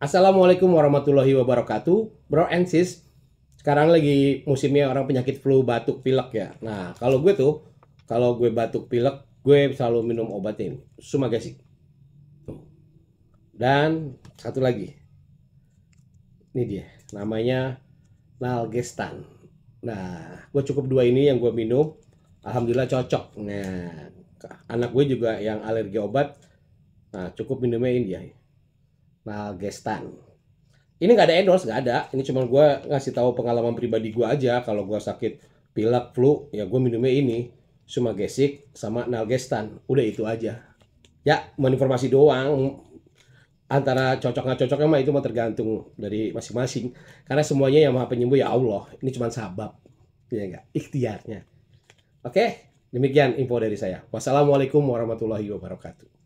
Assalamualaikum warahmatullahi wabarakatuh, bro and sis. Sekarang lagi musimnya orang penyakit flu, batuk, pilek ya. Nah, kalau gue batuk, pilek, gue selalu minum obat ini, Sumagesik. Dan satu lagi, ini dia, namanya Nalgestan. Nah, gue cukup dua ini yang gue minum, alhamdulillah cocok. Nah, anak gue juga yang alergi obat, nah cukup minumnya ini dia, Nalgestan. Ini nggak ada endorse, nggak ada. Ini cuma gue ngasih tahu pengalaman pribadi gue aja. Kalau gue sakit pilek, flu, ya gue minumnya ini, Sumagesik sama Nalgestan. Udah itu aja. Ya, mau informasi doang. Antara cocok nggak cocoknya mah itu mah tergantung dari masing-masing. Karena semuanya yang maha penyembuh ya Allah. Ini cuma sabab, ya nggak, ikhtiarnya. Oke, demikian info dari saya. Wassalamualaikum warahmatullahi wabarakatuh.